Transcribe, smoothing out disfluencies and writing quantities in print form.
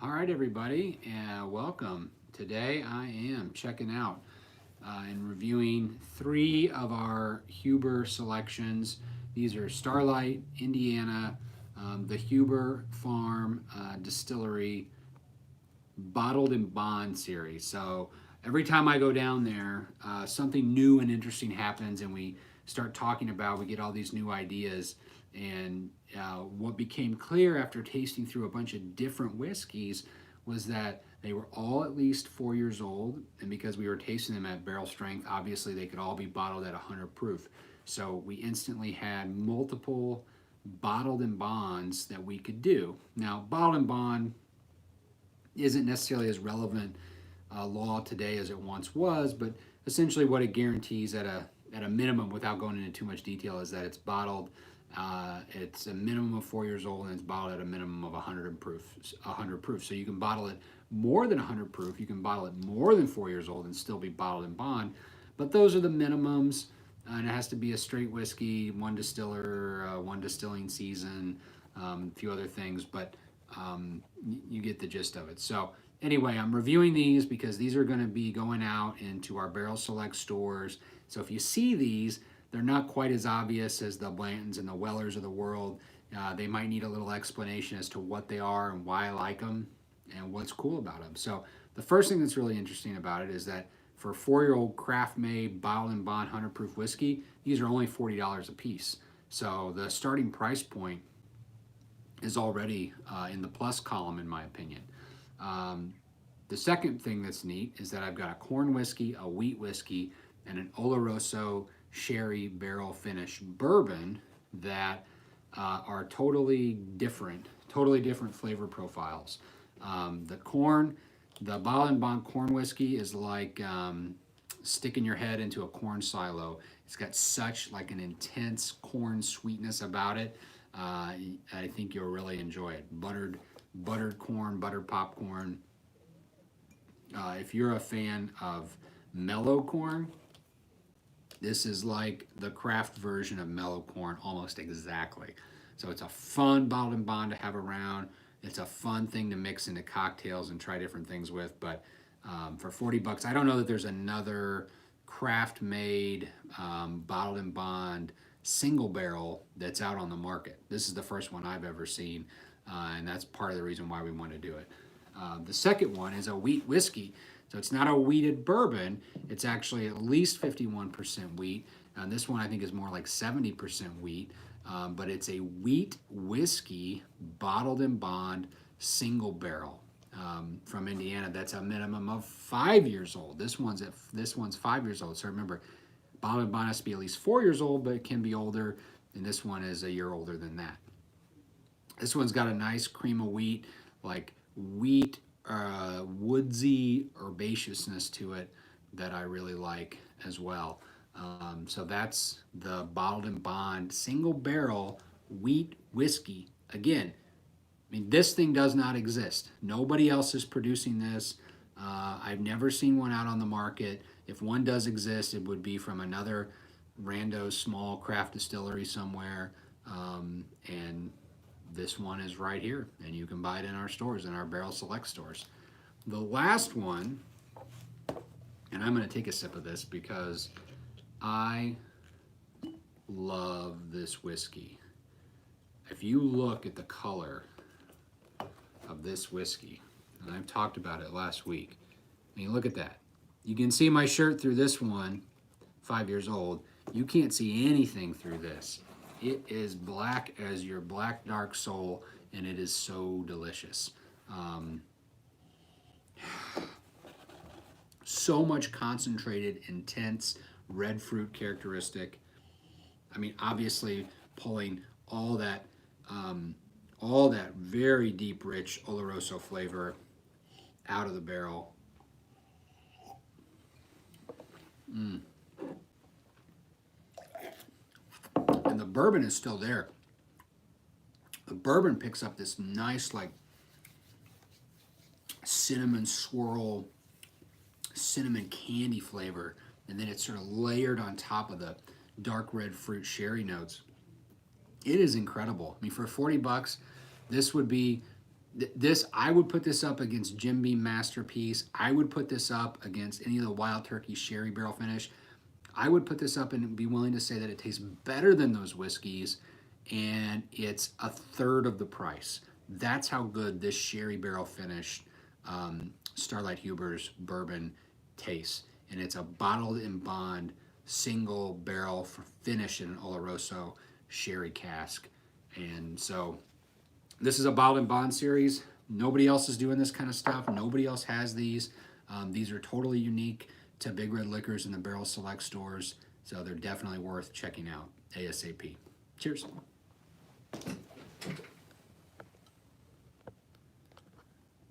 All right, everybody, welcome. Today I am checking out and reviewing three of our Huber selections. These are Starlight, Indiana, the Huber Farm Distillery Bottled and Bond series. So every time I go down there, something new and interesting happens, and we start talking about, we get all these new ideas. And what became clear after tasting through a bunch of different whiskeys was that they were all at least 4 years old. And because we were tasting them at barrel strength, obviously they could all be bottled at 100 proof. So we instantly had multiple bottled and bonds that we could do. Now, bottled and bond isn't necessarily as relevant law today as it once was, but essentially what it guarantees at a minimum, without going into too much detail, is that it's bottled. It's a minimum of 4 years old, and it's bottled at a minimum of 100 proof. 100 proof. So you can bottle it more than 100 proof. You can bottle it more than 4 years old and still be bottled in bond. But those are the minimums, and it has to be a straight whiskey, one distiller, one distilling season, a few other things. But you get the gist of it. So anyway, I'm reviewing these because these are going to be going out into our Barrel Select stores. So if you see these, they're not quite as obvious as the Blantons and the Wellers of the world. They might need a little explanation as to what they are and why I like them and what's cool about them. So the first thing that's really interesting about it is that for a 4-year-old craft made bottled and bond 100 proof whiskey, these are only $40 a piece. So the starting price point is already in the plus column, in my opinion. The second thing that's neat is that I've got a corn whiskey, a wheat whiskey, and an Oloroso sherry barrel finish bourbon that are totally different flavor profiles. The bottled and bond corn whiskey is like sticking your head into a corn silo. It's got such like an intense corn sweetness about it. I think you'll really enjoy it. Buttered corn, buttered popcorn. If you're a fan of Mellow Corn, this is like the craft version of Mellow Corn, almost exactly. So it's a fun bottled and bond to have around. It's a fun thing to mix into cocktails and try different things with. But for 40 bucks, I don't know that there's another craft made bottled and bond single barrel that's out on the market. This is the first one I've ever seen, and that's part of the reason why we want to do it. The second one is a wheat whiskey. So it's not a wheated bourbon. It's actually at least 51% wheat. And this one I think is more like 70% wheat. But it's a wheat whiskey bottled and bond single barrel from Indiana. That's a minimum of 5 years old. This one's 5 years old. So remember, bottled and bond has to be at least 4 years old, but it can be older. And this one is a year older than that. This one's got a nice cream of wheat, like wheat woodsy herbaceousness to it that I really like as well. So that's the bottled and bond single barrel wheat whiskey. Again, I mean, this thing does not exist. Nobody else is producing this. I've never seen one out on the market. If one does exist, it would be from another rando small craft distillery somewhere. And this one is right here, and you can buy it in our stores, in our Barrel Select stores. The last one, and I'm going to take a sip of this because I love this whiskey. If you look at the color of this whiskey, and I've talked about it last week, I mean, look at that. You can see my shirt through this one, 5 years old. You can't see anything through this. It is black as your black dark soul, and it is so delicious. So much concentrated, intense red fruit characteristic. I mean, obviously pulling all that very deep, rich Oloroso flavor out of the barrel. And the bourbon is still there. The bourbon picks up this nice, like, cinnamon swirl, cinnamon candy flavor, and then it's sort of layered on top of the dark red fruit sherry notes. It is incredible. I mean, for 40 bucks, this would be This, I would put this up against Jim Beam Masterpiece. I would put this up against any of the Wild Turkey Sherry Barrel Finish. I would put this up and be willing to say that it tastes better than those whiskeys, and it's a third of the price. That's how good this sherry barrel finished Starlight Huber's bourbon tastes. And it's a bottled in bond single barrel finish in an Oloroso sherry cask. And so this is a bottled in bond series. Nobody else is doing this kind of stuff. Nobody else has these. These are totally unique to Big Red Liquors and the Barrel Select stores. So they're definitely worth checking out ASAP. Cheers.